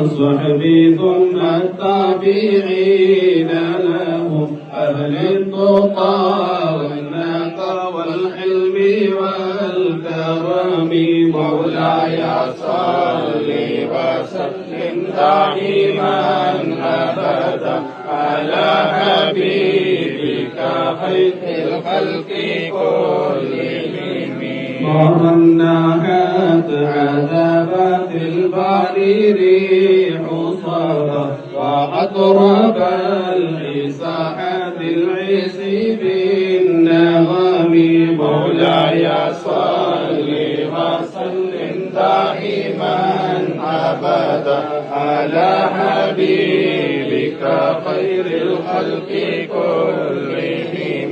وصحبه ثم التابعين لهم أهل التقى والنقى والحلم والكرم مولاي صل وسلم دائما أبدا على حبيبك خير الخلق كلهم مرناها عذابات البحر ريح صبا وأطرب الساحات العز بالنغم مولاي صل وسلم دائما أبدا على حبيبك خير الخلق كلهم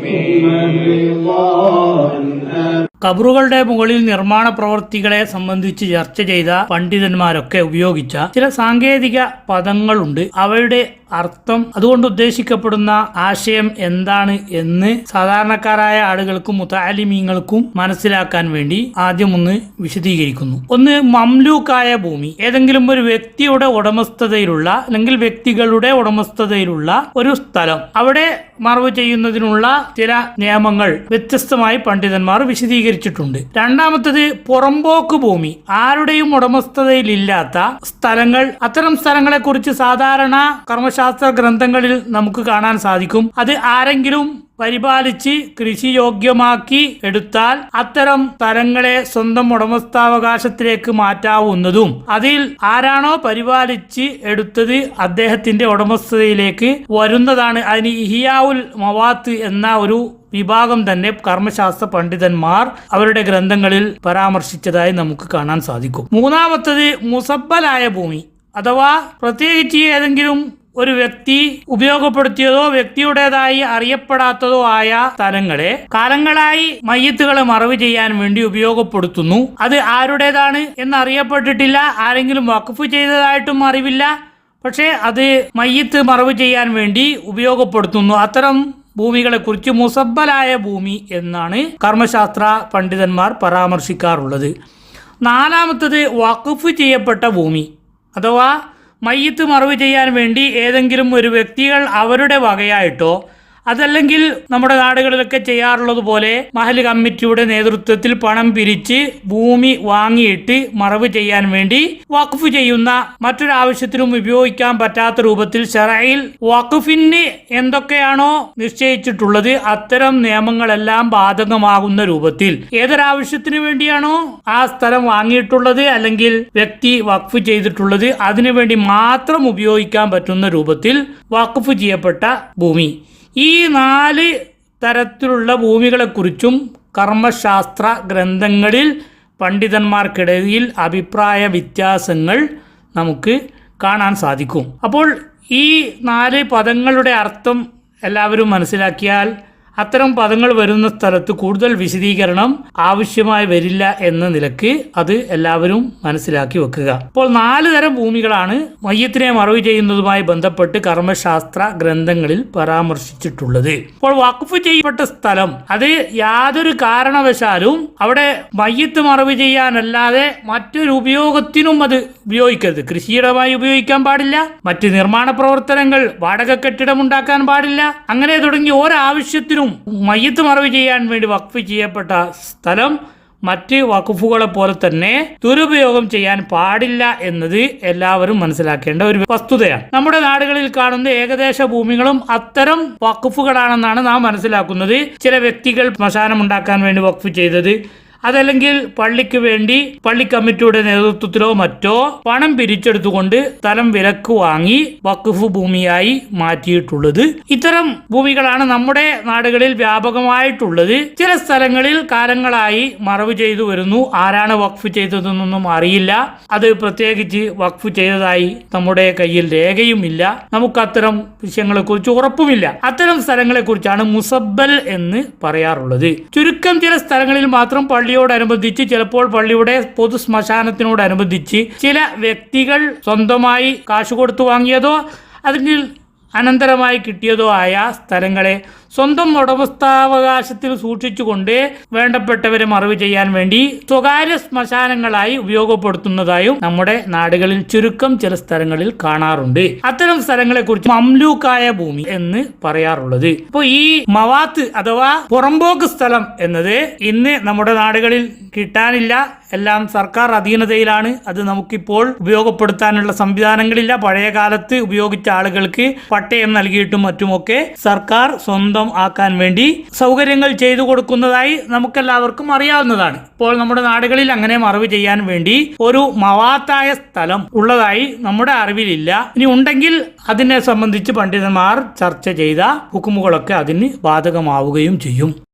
ഖബറുകളുടെ മുകളിൽ നിർമ്മാണ പ്രവർത്തികളെ സംബന്ധിച്ച് ചർച്ച ചെയ്ത പണ്ഡിതന്മാരൊക്കെ ഉപയോഗിച്ച ചില സാങ്കേതിക പദങ്ങളുണ്ട്. അവയുടെ അർത്ഥം, അതുകൊണ്ട് ഉദ്ദേശിക്കപ്പെടുന്ന ആശയം എന്താണ് എന്ന് സാധാരണക്കാരായ ആളുകൾക്കും മുതഅല്ലിമീങ്ങൾക്കും മനസ്സിലാക്കാൻ വേണ്ടി ആദ്യം ഒന്ന് വിശദീകരിക്കുന്നു. ഒന്ന്, മംലൂക്കായ ഭൂമി, ഏതെങ്കിലും ഒരു വ്യക്തിയുടെ ഉടമസ്ഥതയിലുള്ള അല്ലെങ്കിൽ വ്യക്തികളുടെ ഉടമസ്ഥതയിലുള്ള ഒരു സ്ഥലം, അവിടെ മറവ് ചെയ്യുന്നതിനുള്ള ചില നിയമങ്ങൾ വ്യത്യസ്തമായി പണ്ഡിതന്മാർ വിശദീകരിച്ചിട്ടുണ്ട്. രണ്ടാമത്തത്, പുറമ്പോക്ക് ഭൂമി, ആരുടെയും ഉടമസ്ഥതയിലില്ലാത്ത സ്ഥലങ്ങൾ. അത്തരം സ്ഥലങ്ങളെ കുറിച്ച് സാധാരണ കർമ്മശാസ്ത്ര ഗ്രന്ഥങ്ങളിൽ നമുക്ക് കാണാൻ സാധിക്കും. അത് ആരെങ്കിലും പരിപാലിച്ച് കൃഷിയോഗ്യമാക്കി എടുത്താൽ അത്തരം സ്ഥലങ്ങളെ സ്വന്തം ഉടമസ്ഥാവകാശത്തിലേക്ക് മാറ്റാവുന്നതും, അതിൽ ആരാണോ പരിപാലിച്ച് എടുത്തത് അദ്ദേഹത്തിന്റെ ഉടമസ്ഥതയിലേക്ക് വരുന്നതാണ്. അതിന് ഇഹിയാഉൽ മവാത്ത് എന്ന ഒരു വിഭാഗം തന്നെ കർമ്മശാസ്ത്ര പണ്ഡിതന്മാർ അവരുടെ ഗ്രന്ഥങ്ങളിൽ പരാമർശിച്ചതായി നമുക്ക് കാണാൻ സാധിക്കും. മൂന്നാമത്തത്, മുസബ്ബലായ ഭൂമി, അഥവാ പ്രത്യേകിച്ച് ഏതെങ്കിലും ഒരു വ്യക്തി ഉപയോഗപ്പെടുത്തിയതോ വ്യക്തിയുടേതായി അറിയപ്പെടാത്തതോ ആയ സ്ഥലങ്ങളെ കാലങ്ങളായി മയ്യിത്തുകളെ മറവ് ചെയ്യാൻ വേണ്ടി ഉപയോഗപ്പെടുത്തുന്നു. അത് ആരുടേതാണ് എന്നറിയപ്പെട്ടിട്ടില്ല, ആരെങ്കിലും വഖഫ് ചെയ്തതായിട്ടും അറിവില്ല, പക്ഷേ അത് മയ്യിത്ത് മറവ് ചെയ്യാൻ വേണ്ടി ഉപയോഗപ്പെടുത്തുന്നു. അത്തരം ഭൂമികളെ കുറിച്ച് മുസബ്ബലായ ഭൂമി എന്നാണ് കർമ്മശാസ്ത്ര പണ്ഡിതന്മാർ പരാമർശിക്കാറുള്ളത്. നാലാമത്തത്, വഖഫ് ചെയ്യപ്പെട്ട ഭൂമി, അഥവാ മയ്യിത്ത് മറവ് ചെയ്യാൻ വേണ്ടി ഏതെങ്കിലും ഒരു വ്യക്തികൾ അവരുടെ വകയായിട്ടോ അതല്ലെങ്കിൽ നമ്മുടെ നാടുകളിലൊക്കെ ചെയ്യാറുള്ളത് പോലെ മഹല്ല് കമ്മിറ്റിയുടെ നേതൃത്വത്തിൽ പണം പിരിച്ച് ഭൂമി വാങ്ങിയിട്ട് മറവ് ചെയ്യാൻ വേണ്ടി വഖഫ് ചെയ്യുന്ന, മറ്റൊരാവശ്യത്തിനും ഉപയോഗിക്കാൻ പറ്റാത്ത രൂപത്തിൽ ശറഈൽ വഖഫിന് എന്തൊക്കെയാണോ നിശ്ചയിച്ചിട്ടുള്ളത് അത്തരം നിയമങ്ങളെല്ലാം ബാധകമാകുന്ന രൂപത്തിൽ ഏതൊരാവശ്യത്തിന് വേണ്ടിയാണോ ആ സ്ഥലം വാങ്ങിയിട്ടുള്ളത് അല്ലെങ്കിൽ വ്യക്തി വഖഫ് ചെയ്തിട്ടുള്ളത് അതിനു വേണ്ടി മാത്രം ഉപയോഗിക്കാൻ പറ്റുന്ന രൂപത്തിൽ വഖഫ് ചെയ്യപ്പെട്ട ഭൂമി. ഈ 4 തരത്തിലുള്ള ഭൂമികളെക്കുറിച്ചും കർമ്മശാസ്ത്ര ഗ്രന്ഥങ്ങളിൽ പണ്ഡിതന്മാർക്കിടയിൽ അഭിപ്രായ വ്യത്യാസങ്ങൾ നമുക്ക് കാണാൻ സാധിക്കും. അപ്പോൾ ഈ 4 പദങ്ങളുടെ അർത്ഥം എല്ലാവരും മനസ്സിലാക്കിയാൽ അത്തരം പദങ്ങൾ വരുന്ന സ്ഥലത്ത് കൂടുതൽ വിശദീകരണം ആവശ്യമായി വരില്ല എന്ന നിലക്ക് അത് എല്ലാവരും മനസ്സിലാക്കി വെക്കുക. അപ്പോൾ 4 തരം ഭൂമികളാണ് മയ്യിത്തിനെ മറവ് ചെയ്യുന്നതുമായി ബന്ധപ്പെട്ട് കർമ്മശാസ്ത്ര ഗ്രന്ഥങ്ങളിൽ പരാമർശിച്ചിട്ടുള്ളത്. അപ്പോൾ വഖഫ് ചെയ്യപ്പെട്ട സ്ഥലം, അത് യാതൊരു കാരണവശാലും അവിടെ മയ്യിത്ത് മറവ് ചെയ്യാനല്ലാതെ മറ്റൊരു ഉപയോഗത്തിനും അത് ഉപയോഗിക്കരുത്. കൃഷിയിടമായി ഉപയോഗിക്കാൻ പാടില്ല, മറ്റ് നിർമ്മാണ പ്രവർത്തനങ്ങൾ, വാടക കെട്ടിടമുണ്ടാക്കാൻ പാടില്ല, അങ്ങനെ തുടങ്ങി ഒരാവശ്യത്തിനും മയ്യിത്ത് മറവ് ചെയ്യാൻ വേണ്ടി വഖഫ് ചെയ്യപ്പെട്ട സ്ഥലം മറ്റ് വഖഫുകളെ പോലെ തന്നെ ദുരുപയോഗം ചെയ്യാൻ പാടില്ല എന്നത് എല്ലാവരും മനസ്സിലാക്കേണ്ട ഒരു വസ്തുതയാണ്. നമ്മുടെ നാടുകളിൽ കാണുന്ന ഏകദേശ ഭൂമികളും അത്തരം വഖഫുകളാണെന്നാണ് നാം മനസ്സിലാക്കുന്നത്. ചില വ്യക്തികൾ ശ്മശാനം ഉണ്ടാക്കാൻ വേണ്ടി വഖഫ് ചെയ്തത്, അതല്ലെങ്കിൽ പള്ളിക്ക് വേണ്ടി പള്ളി കമ്മിറ്റിയുടെ നേതൃത്വത്തിലോ മറ്റോ പണം പിരിച്ചെടുത്തുകൊണ്ട് സ്ഥലം വിലക്ക് വാങ്ങി വഖഫ് ഭൂമിയായി മാറ്റിയിട്ടുള്ളത്. ഇത്തരം ഭൂമികളാണ് നമ്മുടെ നാടുകളിൽ വ്യാപകമായിട്ടുള്ളത്. ചില സ്ഥലങ്ങളിൽ കാലങ്ങളായി മറവ് ചെയ്തു വരുന്നു. ആരാണ് വഖഫ് ചെയ്തതെന്നൊന്നും അറിയില്ല. അത് പ്രത്യേകിച്ച് വഖഫ് ചെയ്തതായി നമ്മുടെ കയ്യിൽ രേഖയുമില്ല. നമുക്ക് അത്തരം വിഷയങ്ങളെ കുറിച്ച് ഉറപ്പുമില്ല. അത്തരം സ്ഥലങ്ങളെ കുറിച്ചാണ് മുസബ്ബൽ എന്ന് പറയാറുള്ളത്. ചുരുക്കം ചില സ്ഥലങ്ങളിൽ മാത്രം പള്ളിയോടനുബന്ധിച്ച്, ചിലപ്പോൾ പള്ളിയുടെ പൊതു ശ്മശാനത്തിനോടനുബന്ധിച്ച് ചില വ്യക്തികൾ സ്വന്തമായി കാശ് കൊടുത്തു വാങ്ങിയതോ അതിന് അനന്തരമായി കിട്ടിയതോ ആയ സ്ഥലങ്ങളെ സ്വന്തം ഉടമസ്ഥാവകാശത്തിൽ സൂക്ഷിച്ചുകൊണ്ട് വേണ്ടപ്പെട്ടവരെ മറവ് ചെയ്യാൻ വേണ്ടി സ്വകാര്യ ശ്മശാനങ്ങളായി ഉപയോഗപ്പെടുത്തുന്നതായും നമ്മുടെ നാടുകളിൽ ചുരുക്കം ചില സ്ഥലങ്ങളിൽ കാണാറുണ്ട്. അത്തരം സ്ഥലങ്ങളെ കുറിച്ച് മംലൂക്കായ ഭൂമി എന്ന് പറയാറുള്ളത്. അപ്പോൾ ഈ മവാത്ത് അഥവാ പുറമ്പോക്ക് സ്ഥലം എന്നത് ഇന്ന് നമ്മുടെ നാടുകളിൽ കിട്ടാനില്ല. എല്ലാം സർക്കാർ അധീനതയിലാണ്. അത് നമുക്കിപ്പോൾ ഉപയോഗപ്പെടുത്താനുള്ള സംവിധാനങ്ങളില്ല. പഴയ കാലത്ത് ഉപയോഗിച്ച ആളുകൾക്ക് പട്ടയം നൽകിയിട്ടും മറ്റുമൊക്കെ സർക്കാർ സ്വന്തം ആക്കാൻ വേണ്ടി സൗകര്യങ്ങൾ ചെയ്തു കൊടുക്കുന്നതായി നമുക്കെല്ലാവർക്കും അറിയാവുന്നതാണ്. ഇപ്പോൾ നമ്മുടെ നാടുകളിൽ അങ്ങനെ മറവ് ചെയ്യാൻ വേണ്ടി ഒരു മവാത്തായ സ്ഥലം ഉള്ളതായി നമ്മുടെ അറിവിലില്ല. ഇനി ഉണ്ടെങ്കിൽ അതിനെ സംബന്ധിച്ച് പണ്ഡിതന്മാർ ചർച്ച ചെയ്ത ഹുക്കുമുകളൊക്കെ അതിന് ബാധകമാവുകയും ചെയ്യും.